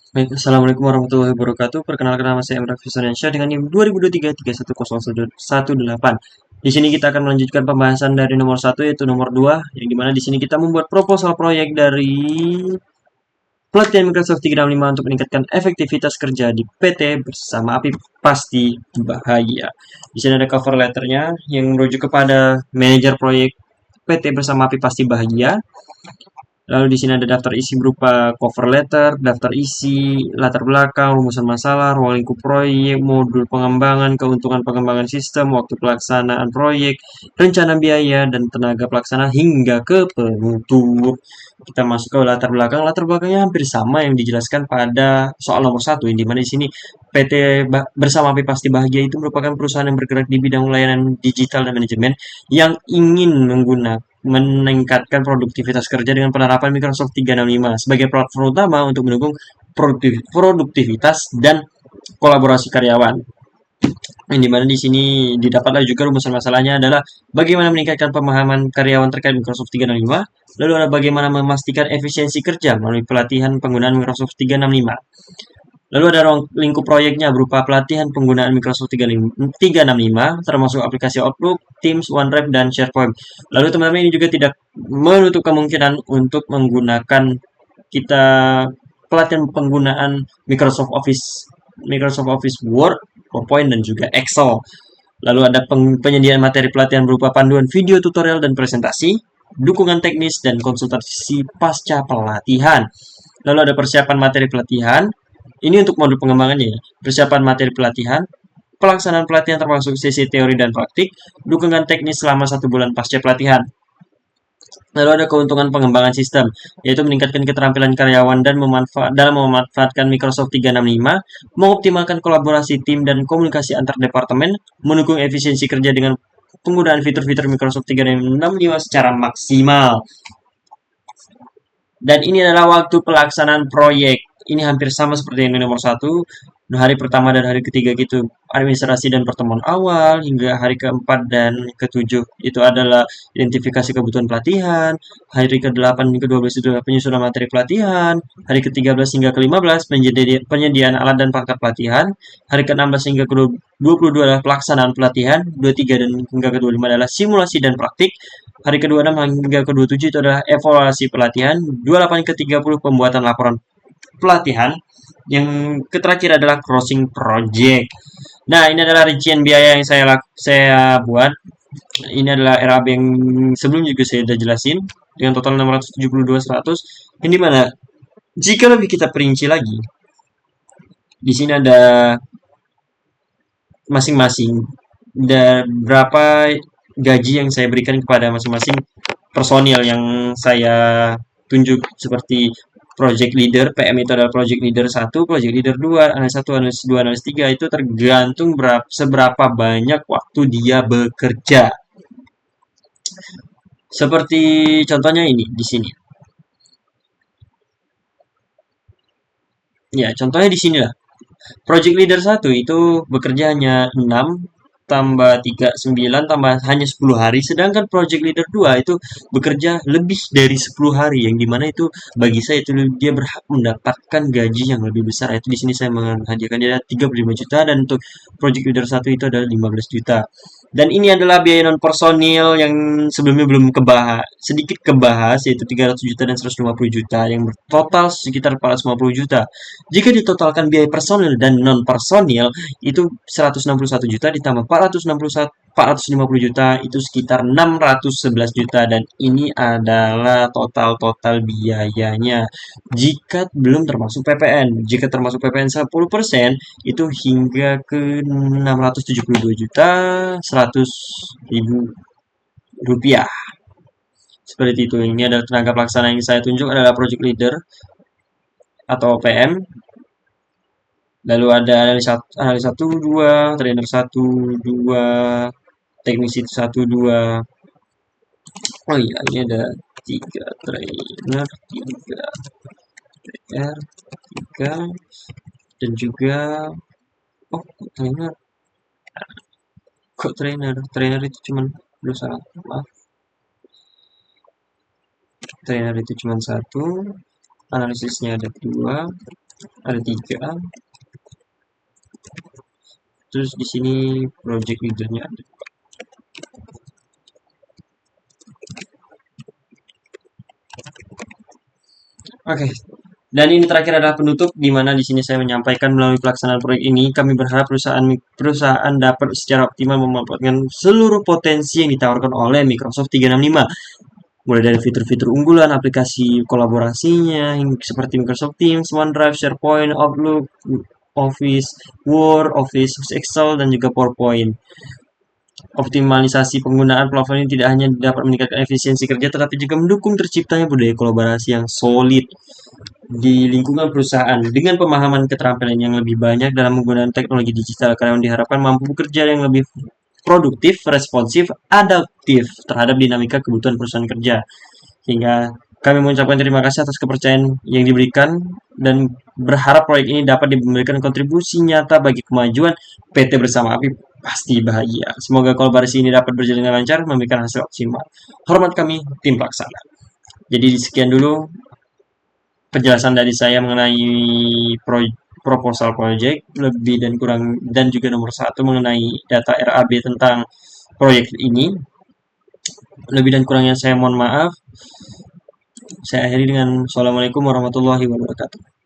Baik, Assalamualaikum warahmatullahi wabarakatuh. Perkenalkan nama saya Emrah Fisaniansyah dengan NIM 2023-31018. Di sini kita akan melanjutkan pembahasan dari nomor satu yaitu nomor 2, yang dimana di sini kita membuat proposal proyek dari pelatihan Microsoft 365 untuk meningkatkan efektivitas kerja di PT bersama API Pasti Bahagia. Di sini ada cover letternya yang merujuk kepada manajer proyek PT bersama API Pasti Bahagia. Lalu di sini ada daftar isi berupa cover letter, daftar isi, latar belakang, rumusan masalah, ruang lingkup proyek, modul pengembangan, keuntungan pengembangan sistem, waktu pelaksanaan proyek, rencana biaya, dan tenaga pelaksana hingga ke penutup. Kita masuk ke latar belakang. Latar belakangnya hampir sama yang dijelaskan pada soal nomor satu, yang dimana di sini PT bersama Api Pasti Bahagia itu merupakan perusahaan yang bergerak di bidang layanan digital dan manajemen yang ingin meningkatkan produktivitas kerja dengan penerapan Microsoft 365 sebagai platform utama untuk mendukung produktivitas dan kolaborasi karyawan. Yang dimana di sini didapatlah juga rumusan masalahnya adalah bagaimana meningkatkan pemahaman karyawan terkait Microsoft 365, lalu ada bagaimana memastikan efisiensi kerja melalui pelatihan penggunaan Microsoft 365. Lalu ada ruang lingkup proyeknya berupa pelatihan penggunaan Microsoft 365 termasuk aplikasi Outlook, Teams, OneDrive, dan SharePoint. Lalu teman-teman ini juga tidak menutup kemungkinan untuk menggunakan kita pelatihan penggunaan Microsoft Office Word, PowerPoint, dan juga Excel. Lalu ada penyediaan materi pelatihan berupa panduan video tutorial dan presentasi, dukungan teknis, dan konsultasi pasca pelatihan. Lalu ada persiapan materi pelatihan. Ini untuk modul pengembangannya ya. Persiapan materi pelatihan, pelaksanaan pelatihan termasuk sesi teori dan praktik, dukungan teknis selama 1 bulan pasca pelatihan. Lalu ada keuntungan pengembangan sistem, yaitu meningkatkan keterampilan karyawan dan dalam memanfaatkan Microsoft 365, mengoptimalkan kolaborasi tim dan komunikasi antar departemen, mendukung efisiensi kerja dengan penggunaan fitur-fitur Microsoft 365 secara maksimal. Dan ini adalah waktu pelaksanaan proyek. Ini hampir sama seperti yang di nomor satu. Hari pertama dan hari ketiga gitu administrasi dan pertemuan awal, hingga hari keempat dan ketujuh itu adalah identifikasi kebutuhan pelatihan. Hari ke-8 dan ke-12 itu adalah penyusunan materi pelatihan. Hari ke-13 hingga ke-15 penyediaan alat dan perangkat pelatihan. Hari ke-16 hingga ke-22 adalah pelaksanaan pelatihan. 23 dan hingga ke-25 adalah simulasi dan praktik. Hari ke-26 hingga ke-27 itu adalah evaluasi pelatihan. 28 ke 30 pembuatan laporan pelatihan. Yang terakhir adalah closing project. Nah, ini adalah rincian biaya yang saya buat. Ini adalah RAB yang sebelum juga saya sudah jelasin dengan total 672.100. Ini mana? Jika lebih kita perinci lagi, di sini ada masing-masing dan berapa gaji yang saya berikan kepada masing-masing personil yang saya tunjuk seperti project leader. PM itu adalah project leader 1, project leader 2, analis 1, analis 2, analis 3 itu tergantung seberapa banyak waktu dia bekerja. Seperti contohnya ini di sini. Ya, contohnya di sini lah. Project leader 1 itu bekerja hanya 6 tambah 3 9 tambah hanya 10 hari, sedangkan project leader 2 itu bekerja lebih dari 10 hari, yang dimana itu bagi saya itu dia berhak mendapatkan gaji yang lebih besar. Itu di sini saya menghadiahkan dia 35 juta, dan untuk project leader 1 itu adalah 15 juta. Dan ini adalah biaya non personil yang sebelumnya belum sedikit kebahas, yaitu 300 juta dan 150 juta, yang bertotal sekitar 450 juta. Jika ditotalkan biaya personil dan non personil itu 161 juta ditambah 450 juta itu sekitar 611 juta, dan ini adalah total biayanya jika belum termasuk PPN. Jika termasuk PPN 10% itu hingga ke 672 juta 100 ribu rupiah. Seperti itu. Ini adalah tenaga pelaksana yang saya tunjuk adalah project leader atau PM. Lalu ada analis 1, 2, trainer 1, 2, teknisi 1, 2. Oh iya, ini ada 3 trainer, 3 PR, 3, dan juga oh, trainer itu cuman salah, maaf. Trainer itu cuma 1, analisisnya ada 2, ada 3. Terus di sini project leadernya ada. Oke. Dan ini terakhir adalah penutup, di mana di sini saya menyampaikan melalui pelaksanaan proyek ini, kami berharap perusahaan dapat secara optimal memanfaatkan seluruh potensi yang ditawarkan oleh Microsoft 365, mulai dari fitur-fitur unggulan, aplikasi kolaborasinya, seperti Microsoft Teams, OneDrive, SharePoint, Outlook, Office, Word, Office Excel, dan juga PowerPoint. Optimalisasi penggunaan platform ini tidak hanya dapat meningkatkan efisiensi kerja, tetapi juga mendukung terciptanya budaya kolaborasi yang solid di lingkungan perusahaan dengan pemahaman keterampilan yang lebih banyak dalam menggunakan teknologi digital. Karyawan diharapkan mampu bekerja yang lebih produktif, responsif, adaptif terhadap dinamika kebutuhan perusahaan kerja. Sehingga kami mengucapkan terima kasih atas kepercayaan yang diberikan dan berharap proyek ini dapat memberikan kontribusi nyata bagi kemajuan PT Bersama Api pasti bahagia. Semoga kolaborasi ini dapat berjalan dengan lancar, memberikan hasil optimal. Hormat kami, tim pelaksana. Jadi sekian dulu penjelasan dari saya mengenai proposal project lebih dan kurang, dan juga nomor 1 mengenai data RAB tentang proyek ini. Lebih dan kurangnya saya mohon maaf. Saya akhiri dengan Assalamualaikum warahmatullahi wabarakatuh.